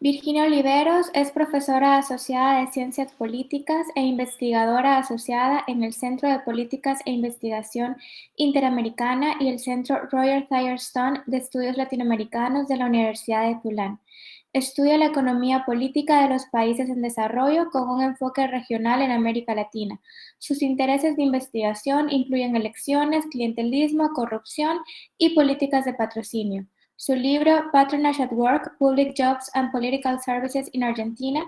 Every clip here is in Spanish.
Virginia Oliveros es profesora asociada de Ciencias Políticas e investigadora asociada en el Centro de Políticas e Investigación Interamericana y el Centro Roger Firestone de Estudios Latinoamericanos de la Universidad de Tulane. Estudia la economía política de los países en desarrollo con un enfoque regional en América Latina. Sus intereses de investigación incluyen elecciones, clientelismo, corrupción y políticas de patrocinio. Su libro Patronage at Work: Public Jobs and Political Services in Argentina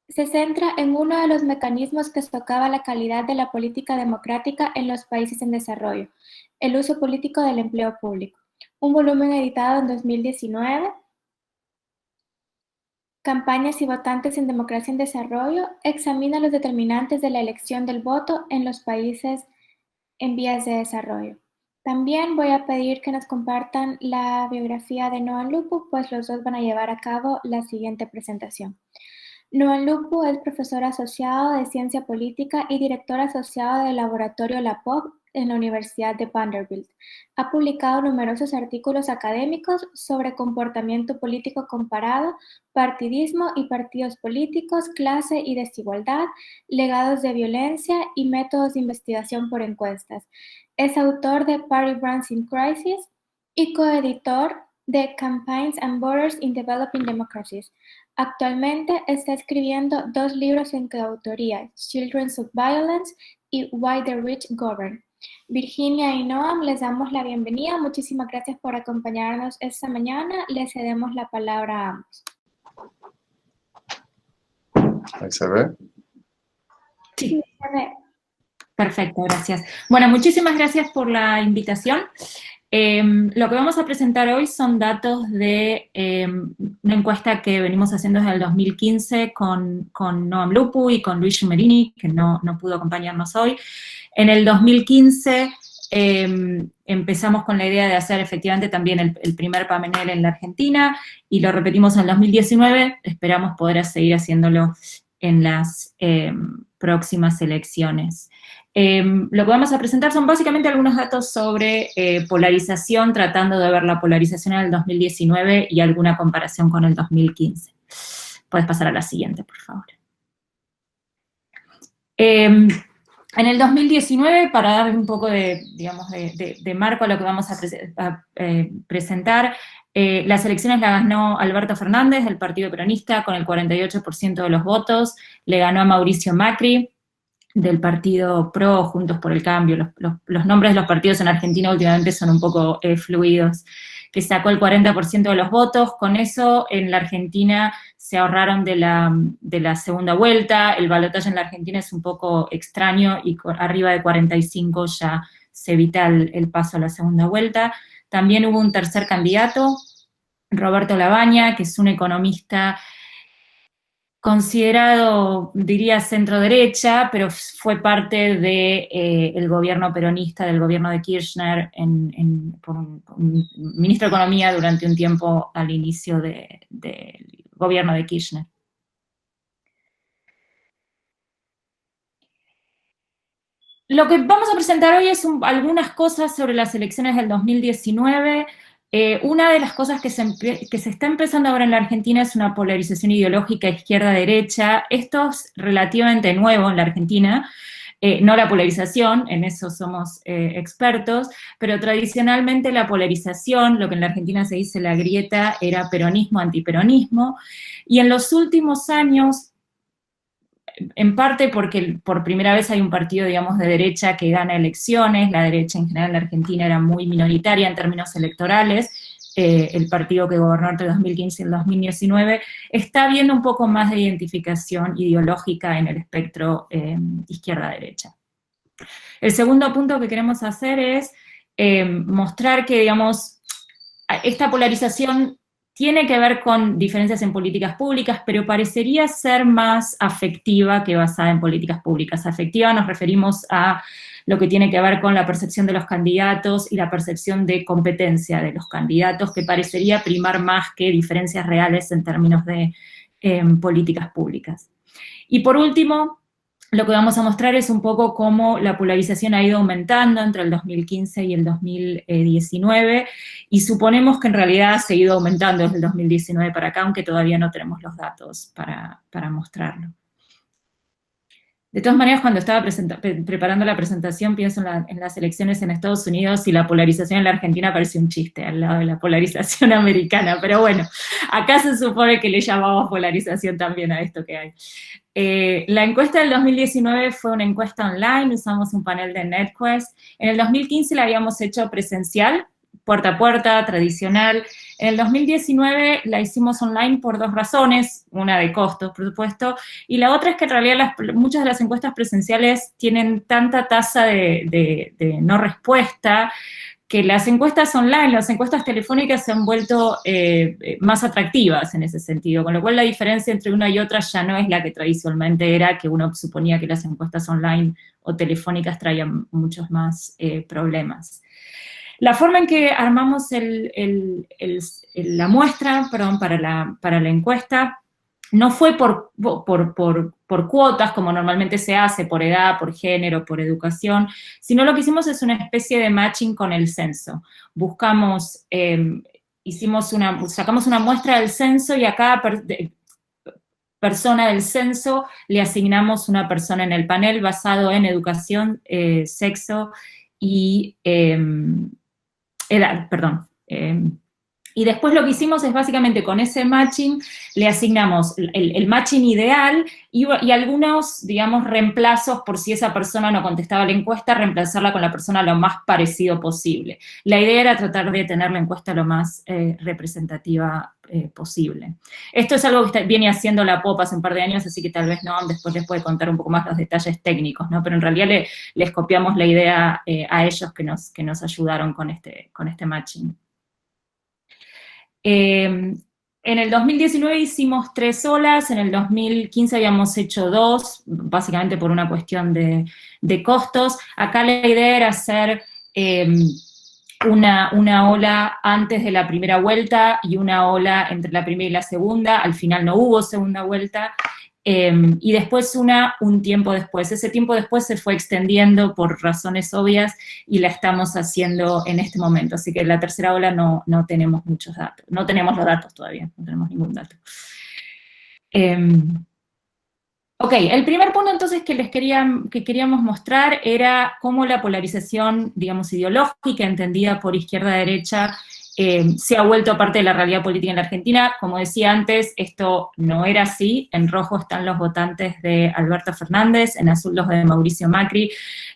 se centra en uno de los mecanismos que socava la calidad de la política democrática en los países en desarrollo, el uso político del empleo público. Un volumen editado en 2019. Campañas y votantes en democracia en desarrollo examina los determinantes de la elección del voto en los países en vías de desarrollo. También voy a pedir que nos compartan la biografía de Noam Lupu, pues los dos van a llevar a cabo la siguiente presentación. Noam Lupu es profesor asociado de Ciencia Política y director asociado del Laboratorio LAPOV en la Universidad de Vanderbilt. Ha publicado numerosos artículos académicos sobre comportamiento político comparado, partidismo y partidos políticos, clase y desigualdad, legados de violencia y métodos de investigación por encuestas. Es autor de Party Brands in Crisis y coeditor de Campaigns and Borders in Developing Democracies. Actualmente está escribiendo 2 libros en coautoría, Children of Violence y Why the Rich Govern. Virginia y Noam, les damos la bienvenida. Muchísimas gracias por acompañarnos esta mañana. Les cedemos la palabra a ambos. ¿Ahí se ve? Sí. Se ve. Perfecto, gracias. Bueno, muchísimas gracias por la invitación. Lo que vamos a presentar hoy son datos de una encuesta que venimos haciendo desde el 2015 con Noam Lupu y con Luigi Merini, que no pudo acompañarnos hoy. En el 2015 empezamos con la idea de hacer efectivamente también el primer panel en la Argentina, y lo repetimos en el 2019, esperamos poder seguir haciéndolo en las próximas elecciones. Lo que vamos a presentar son básicamente algunos datos sobre polarización, tratando de ver la polarización en el 2019 y alguna comparación con el 2015. Puedes pasar a la siguiente, por favor. En el 2019, para dar un poco de, digamos, de marco a lo que vamos a presentar, las elecciones las ganó Alberto Fernández, del Partido Peronista, con el 48% de los votos. Le ganó a Mauricio Macri, del Partido PRO, Juntos por el Cambio. Los nombres de los partidos en Argentina últimamente son un poco fluidos, que sacó el 40% de los votos. Con eso, en la Argentina se ahorraron de la segunda vuelta. El balotaje en la Argentina es un poco extraño, y arriba de 45 ya se evita el paso a la segunda vuelta. También hubo un tercer candidato, Roberto Labaña, que es un economista considerado, diría, centro-derecha, pero fue parte del gobierno peronista, del gobierno de Kirchner, por un ministro de Economía durante un tiempo al inicio del gobierno de Kirchner. Lo que vamos a presentar hoy es algunas cosas sobre las elecciones del 2019. Una de las cosas que se está empezando ahora en la Argentina es una polarización ideológica izquierda-derecha. Esto es relativamente nuevo en la Argentina, no la polarización, en eso somos expertos, pero tradicionalmente la polarización, lo que en la Argentina se dice la grieta, era peronismo-antiperonismo, y en los últimos años, en parte porque por primera vez hay un partido, digamos, de derecha que gana elecciones. La derecha en general en la Argentina era muy minoritaria en términos electorales. El partido que gobernó entre 2015 y el 2019 está viendo un poco más de identificación ideológica en el espectro izquierda-derecha. El segundo punto que queremos hacer es mostrar que, digamos, esta polarización tiene que ver con diferencias en políticas públicas, pero parecería ser más afectiva que basada en políticas públicas. Afectiva nos referimos a lo que tiene que ver con la percepción de los candidatos y la percepción de competencia de los candidatos, que parecería primar más que diferencias reales en términos de políticas públicas. Y por último, lo que vamos a mostrar es un poco cómo la polarización ha ido aumentando entre el 2015 y el 2019, y suponemos que en realidad ha seguido aumentando desde el 2019 para acá, aunque todavía no tenemos los datos para mostrarlo. De todas maneras, cuando estaba preparando la presentación, pienso en las elecciones en Estados Unidos y la polarización en la Argentina parece un chiste al lado de la polarización americana, pero bueno, acá se supone que le llamamos polarización también a esto que hay. La encuesta del 2019 fue una encuesta online, usamos un panel de NetQuest. En el 2015 la habíamos hecho presencial, puerta a puerta, tradicional. En el 2019 la hicimos online por dos razones, una de costos, por supuesto, y la otra es que en realidad muchas de las encuestas presenciales tienen tanta tasa de no respuesta, que las encuestas online, las encuestas telefónicas se han vuelto más atractivas en ese sentido, con lo cual la diferencia entre una y otra ya no es la que tradicionalmente era, que uno suponía que las encuestas online o telefónicas traían muchos más problemas. La forma en que armamos la muestra, perdón, para la encuesta, no fue por cuotas, como normalmente se hace, por edad, por género, por educación, sino lo que hicimos es una especie de matching con el censo. Buscamos, sacamos una muestra del censo y a cada persona del censo le asignamos una persona en el panel basado en educación, sexo y edad, perdón. Y después lo que hicimos es básicamente con ese matching le asignamos el matching ideal y algunos, digamos, reemplazos por si esa persona no contestaba la encuesta, reemplazarla con la persona lo más parecido posible. La idea era tratar de tener la encuesta lo más representativa posible. Esto es algo que viene haciendo la POP hace un par de años, así que tal vez no, después les puede contar un poco más los detalles técnicos, ¿no? Pero en realidad les copiamos la idea a ellos que nos ayudaron con este matching. En el 2019 hicimos 3 olas, en el 2015 habíamos hecho 2, básicamente por una cuestión de costos. Acá la idea era hacer una ola antes de la primera vuelta y una ola entre la primera y la segunda. Al final no hubo segunda vuelta. Y después un tiempo después. Ese tiempo después se fue extendiendo por razones obvias y la estamos haciendo en este momento. Así que en la tercera ola no tenemos muchos datos. No tenemos los datos todavía, no tenemos ningún dato. Ok, el primer punto entonces que queríamos mostrar era cómo la polarización, digamos, ideológica, entendida por izquierda-derecha, se ha vuelto parte de la realidad política en la Argentina. Como decía antes, esto no era así. En rojo están los votantes de Alberto Fernández, en azul los de Mauricio Macri.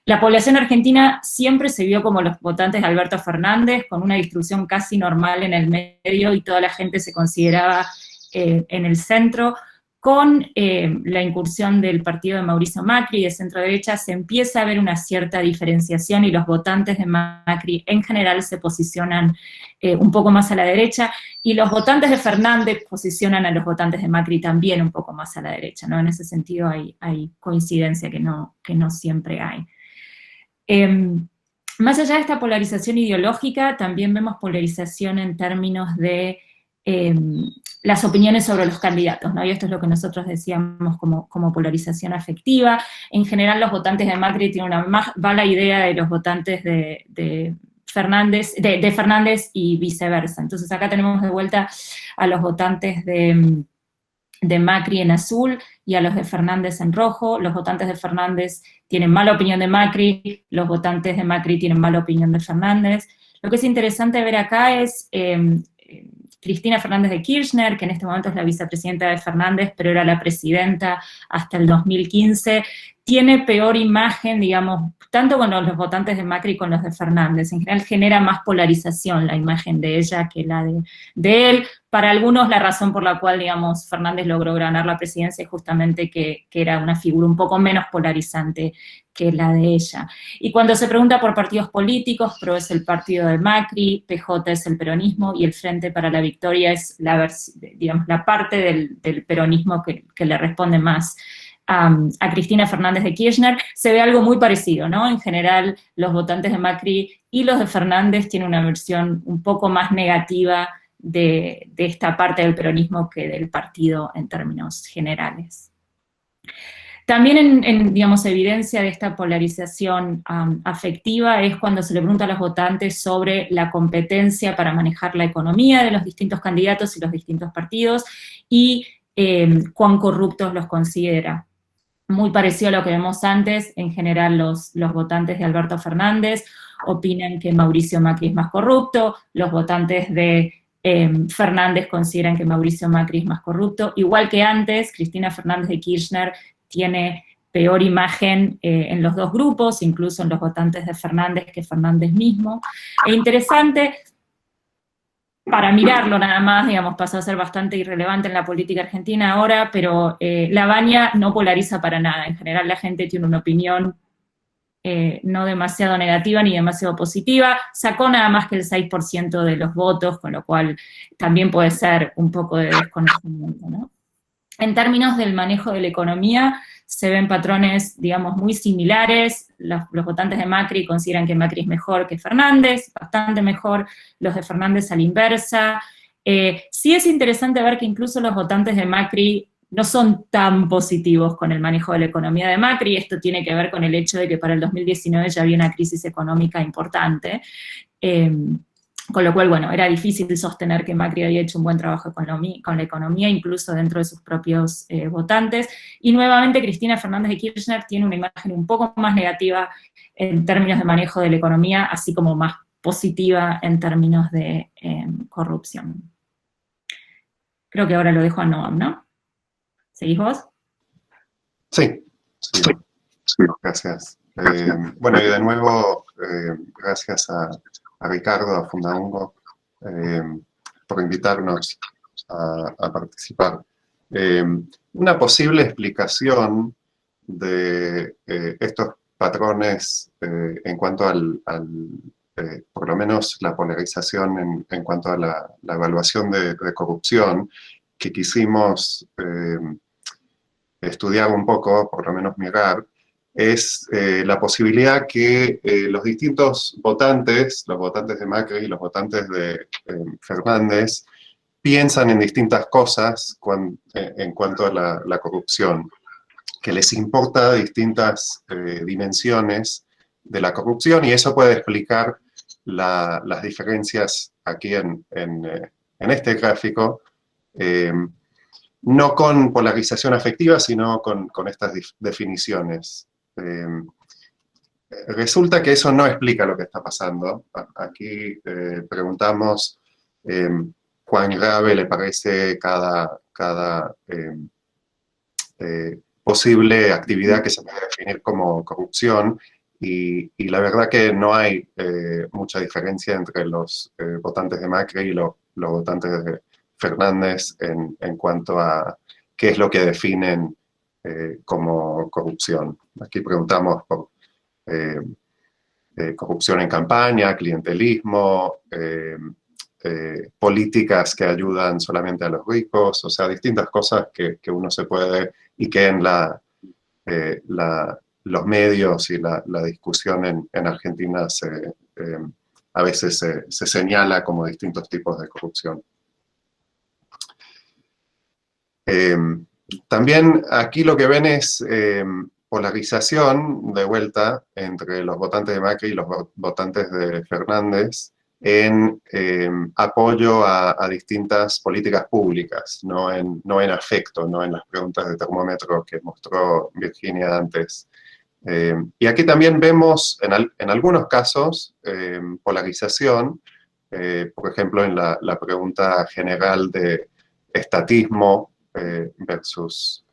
La población argentina siempre se vio como los votantes de Alberto Fernández, con una distribución casi normal en el medio y toda la gente se consideraba en el centro. Con la incursión del partido de Mauricio Macri, de centro derecha, se empieza a ver una cierta diferenciación y los votantes de Macri en general se posicionan un poco más a la derecha, y los votantes de Fernández posicionan a los votantes de Macri también un poco más a la derecha, ¿no? En ese sentido hay coincidencia que no siempre hay. Más allá de esta polarización ideológica, también vemos polarización en términos de las opiniones sobre los candidatos, ¿no? Y esto es lo que nosotros decíamos como polarización afectiva. En general, los votantes de Macri tienen una más mala idea de los votantes de Fernández y viceversa. Entonces acá tenemos de vuelta a los votantes de Macri en azul y a los de Fernández en rojo. Los votantes de Fernández tienen mala opinión de Macri, los votantes de Macri tienen mala opinión de Fernández. Lo que es interesante ver acá es Cristina Fernández de Kirchner, que en este momento es la vicepresidenta de Fernández, pero era la presidenta hasta el 2015, tiene peor imagen, digamos, tanto con los votantes de Macri como con los de Fernández. En general genera más polarización la imagen de ella que la de él. Para algunos la razón por la cual, digamos, Fernández logró ganar la presidencia es justamente que era una figura un poco menos polarizante que la de ella. Y cuando se pregunta por partidos políticos, PRO es el partido de Macri, PJ es el peronismo, y el Frente para la Victoria es la parte del peronismo que le responde más a Cristina Fernández de Kirchner. Se ve algo muy parecido, ¿no? En general, los votantes de Macri y los de Fernández tienen una versión un poco más negativa de esta parte del peronismo que del partido en términos generales. También digamos, evidencia de esta polarización afectiva es cuando se le pregunta a los votantes sobre la competencia para manejar la economía de los distintos candidatos y los distintos partidos, y cuán corruptos los considera. Muy parecido a lo que vemos antes, en general los votantes de Alberto Fernández opinan que Mauricio Macri es más corrupto, los votantes de Fernández consideran que Mauricio Macri es más corrupto, igual que antes, Cristina Fernández de Kirchner tiene peor imagen en los dos grupos, incluso en los votantes de Fernández que Fernández mismo. E interesante, para mirarlo nada más, digamos, pasó a ser bastante irrelevante en la política argentina ahora, pero La Baña no polariza para nada. En general la gente tiene una opinión no demasiado negativa ni demasiado positiva, sacó nada más que el 6% de los votos, con lo cual también puede ser un poco de desconocimiento, ¿no? En términos del manejo de la economía, se ven patrones, digamos, muy similares. Los votantes de Macri consideran que Macri es mejor que Fernández, bastante mejor, los de Fernández a la inversa. Sí es interesante ver que incluso los votantes de Macri no son tan positivos con el manejo de la economía de Macri. Esto tiene que ver con el hecho de que para el 2019 ya había una crisis económica importante. Con lo cual, bueno, era difícil sostener que Macri había hecho un buen trabajo con la economía, incluso dentro de sus propios votantes. Y nuevamente Cristina Fernández de Kirchner tiene una imagen un poco más negativa en términos de manejo de la economía, así como más positiva en términos de corrupción. Creo que ahora lo dejo a Noam, ¿no? ¿Seguís vos? Sí, gracias. Bueno, y de nuevo, gracias a Ricardo, a Fundaungo, por invitarnos a participar. Una posible explicación de estos patrones en cuanto por lo menos la polarización en cuanto a la evaluación de corrupción, que quisimos estudiar un poco, por lo menos mirar, es la posibilidad que los distintos votantes, los votantes de Macri y los votantes de Fernández, piensan en distintas cosas en cuanto a la corrupción, que les importa distintas dimensiones de la corrupción, y eso puede explicar las diferencias aquí en este gráfico, no con polarización afectiva, sino con estas definiciones. Resulta que eso no explica lo que está pasando. Aquí preguntamos cuán grave le parece cada posible actividad que se puede definir como corrupción, y la verdad que no hay mucha diferencia entre los votantes de Macri y los votantes de Fernández en cuanto a qué es lo que definen como corrupción. Aquí preguntamos por corrupción en campaña, clientelismo, políticas que ayudan solamente a los ricos, o sea, distintas cosas que uno se puede, y que en los medios y la discusión en Argentina a veces se señala como distintos tipos de corrupción. También aquí lo que ven es polarización, de vuelta, entre los votantes de Macri y los votantes de Fernández en apoyo a distintas políticas públicas, no en afecto, no en las preguntas de termómetro que mostró Virginia antes. Y aquí también vemos, en algunos casos, polarización, por ejemplo, en la pregunta general de estatismo versus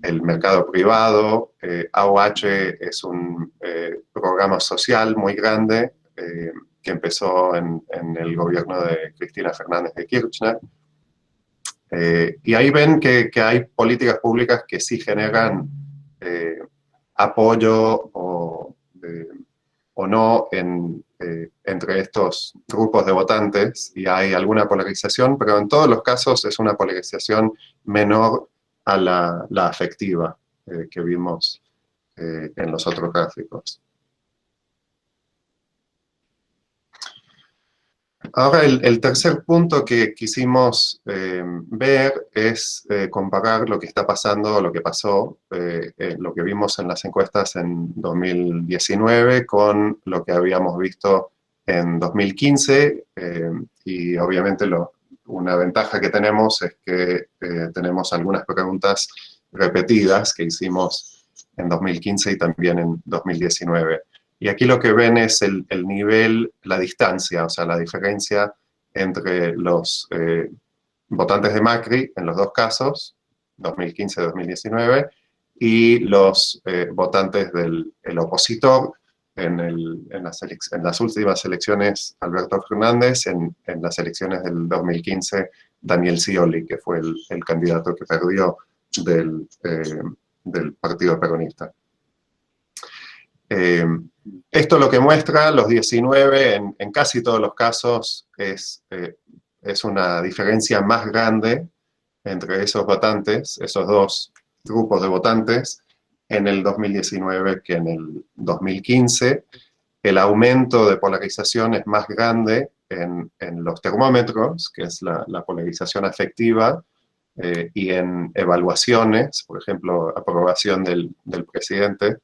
el mercado privado. AOH es un programa social muy grande que empezó en el gobierno de Cristina Fernández de Kirchner. Y ahí ven que hay políticas públicas que sí generan apoyo o no entre estos grupos de votantes, y hay alguna polarización, pero en todos los casos es una polarización menor a la afectiva que vimos en los otros gráficos. Ahora, el tercer punto que quisimos ver es comparar lo que está pasando, lo que pasó, lo que vimos en las encuestas en 2019 con lo que habíamos visto en 2015, y obviamente una ventaja que tenemos es que tenemos algunas preguntas repetidas que hicimos en 2015 y también en 2019. Y aquí lo que ven es el nivel, la distancia, o sea, la diferencia entre los votantes de Macri en los dos casos, 2015-2019, y los votantes del opositor en las últimas elecciones, Alberto Fernández, en las elecciones del 2015, Daniel Scioli, que fue el candidato que perdió del Partido Peronista. Esto lo que muestra, los 19, en casi todos los casos, es una diferencia más grande entre esos votantes, esos dos grupos de votantes, en el 2019 que en el 2015. El aumento de polarización es más grande en los termómetros, que es la polarización afectiva, y en evaluaciones, por ejemplo, aprobación del presidente,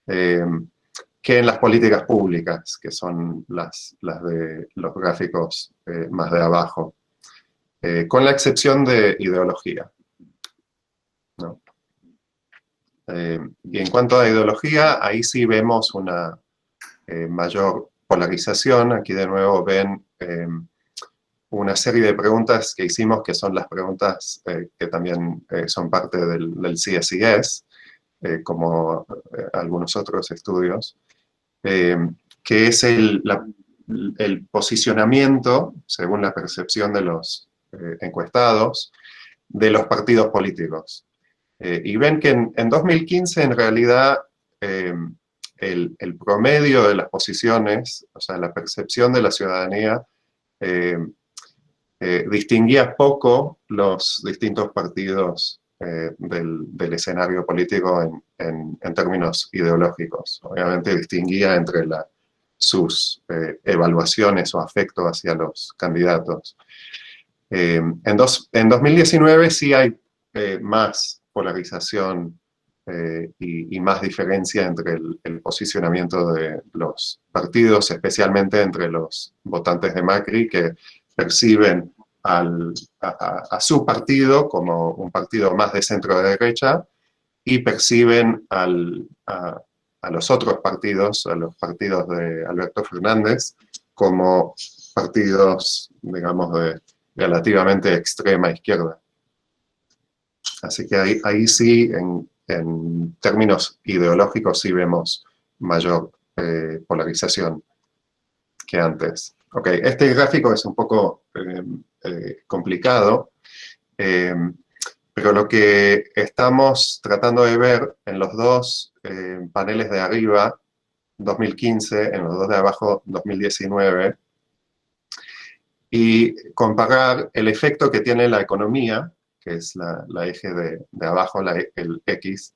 que en las políticas públicas, que son las de los gráficos más de abajo, con la excepción de ideología, ¿no? Y en cuanto a ideología, ahí sí vemos una mayor polarización. Aquí de nuevo ven una serie de preguntas que hicimos, que son las preguntas que también son parte del CSIS, como algunos otros estudios, que es el posicionamiento, según la percepción de los encuestados, de los partidos políticos. Y ven que en 2015, en realidad, el promedio de las posiciones, o sea, la percepción de la ciudadanía, distinguía poco los distintos partidos del escenario político en términos ideológicos. Obviamente distinguía entre sus evaluaciones o afecto hacia los candidatos. En 2019 sí hay más polarización y más diferencia entre el posicionamiento de los partidos, especialmente entre los votantes de Macri, que perciben a su partido como un partido más de centro derecha y perciben a los otros partidos, a los partidos de Alberto Fernández, como partidos, digamos, de relativamente extrema izquierda. Así que ahí sí, en términos ideológicos, sí vemos mayor polarización que antes. Ok, este gráfico es un poco complicado, pero lo que estamos tratando de ver en los dos paneles de arriba, 2015, en los dos de abajo, 2019, y comparar el efecto que tiene la economía, que es la eje de abajo, el X,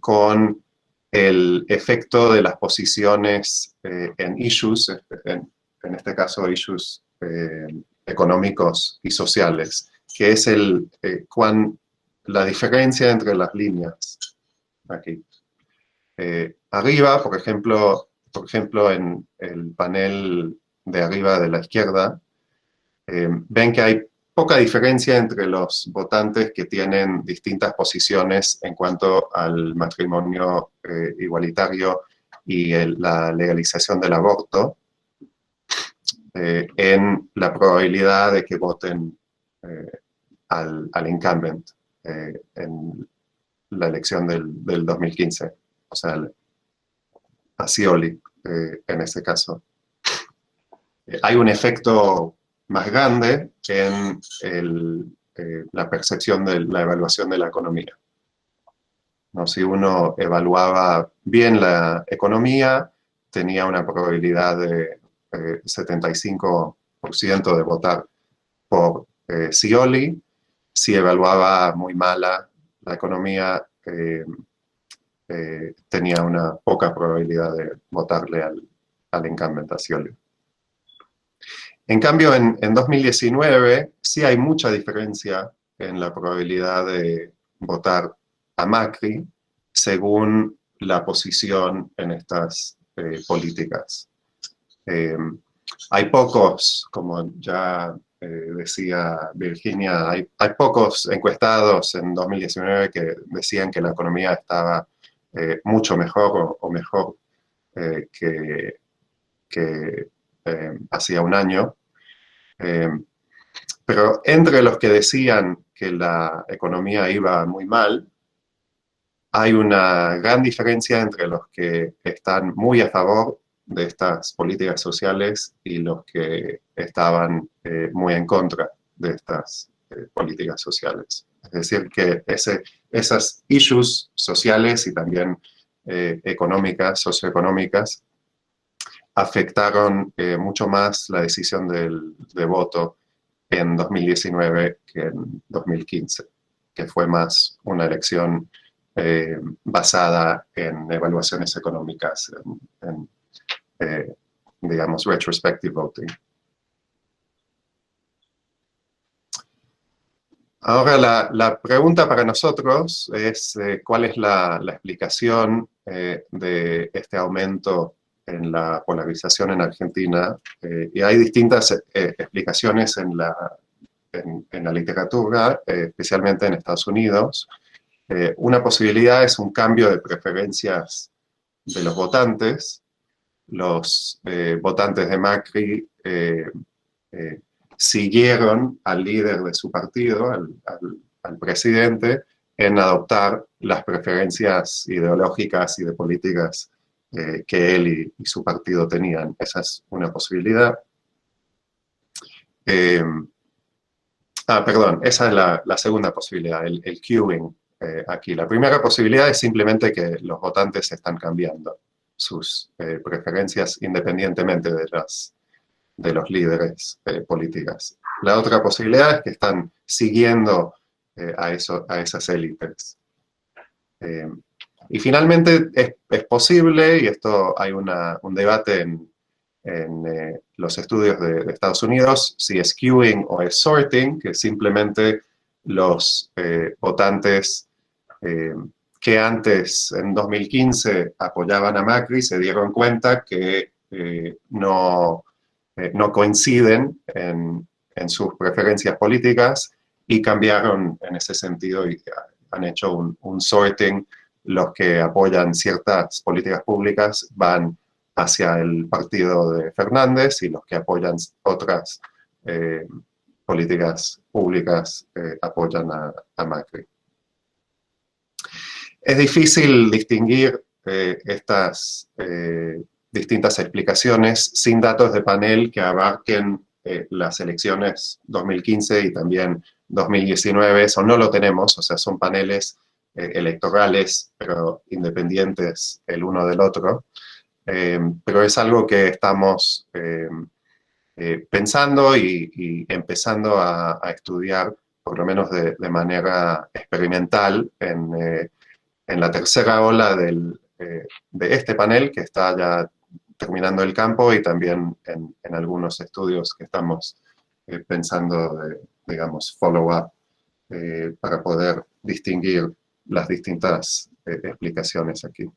con el efecto de las posiciones en issues, en este caso issues económicos y sociales, que es la diferencia entre las líneas aquí. Arriba, por ejemplo, en el panel de arriba de la izquierda, ven que hay poca diferencia entre los votantes que tienen distintas posiciones en cuanto al matrimonio igualitario y la legalización del aborto, en la probabilidad de que voten al incumbent en la elección del 2015, o sea, a Scioli en este caso. Hay un efecto más grande en la percepción de la evaluación de la economía, ¿no? Si uno evaluaba bien la economía, tenía una probabilidad de 75% de votar por Scioli. Si evaluaba muy mala la economía, tenía una poca probabilidad de votarle al incumbent, a Scioli. En cambio, en 2019 sí hay mucha diferencia en la probabilidad de votar a Macri según la posición en estas políticas. Hay pocos, como ya decía Virginia, hay pocos encuestados en 2019 que decían que la economía estaba mucho mejor o mejor que hacía un año. Pero entre los que decían que la economía iba muy mal, hay una gran diferencia entre los que están muy a favor de estas políticas sociales y los que estaban muy en contra de estas políticas sociales. Es decir, que esas issues sociales y también económicas, socioeconómicas, afectaron mucho más la decisión de voto en 2019 que en 2015, que fue más una elección basada en evaluaciones económicas, digamos, retrospective voting. Ahora, la pregunta para nosotros es ¿cuál es la explicación de este aumento en la polarización en Argentina? Y hay distintas explicaciones en la literatura, especialmente en Estados Unidos. Una posibilidad es un cambio de preferencias de los votantes. Los votantes de Macri siguieron al líder de su partido, al presidente, en adoptar las preferencias ideológicas y de políticas que él y su partido tenían. Esa es una posibilidad. Perdón, esa es la segunda posibilidad, el queuing aquí. La primera posibilidad es simplemente que los votantes están cambiando sus preferencias independientemente de los líderes políticos. La otra posibilidad es que están siguiendo a esas élites. Y finalmente es posible, y esto hay un debate en los estudios de Estados Unidos, si es queuing o es sorting, que simplemente los votantes que antes, en 2015, apoyaban a Macri, se dieron cuenta que no coinciden en sus preferencias políticas y cambiaron en ese sentido y han hecho un sorting. Los que apoyan ciertas políticas públicas van hacia el partido de Fernández y los que apoyan otras políticas públicas apoyan a Macri. Es difícil distinguir estas distintas explicaciones sin datos de panel que abarquen las elecciones 2015 y también 2019. Eso no lo tenemos, o sea, son paneles electorales, pero independientes el uno del otro. Pero es algo que estamos pensando y empezando a estudiar, por lo menos de manera experimental, en la tercera ola de este panel, que está ya terminando el campo, y también en algunos estudios que estamos pensando digamos, follow-up, para poder distinguir las distintas explicaciones aquí.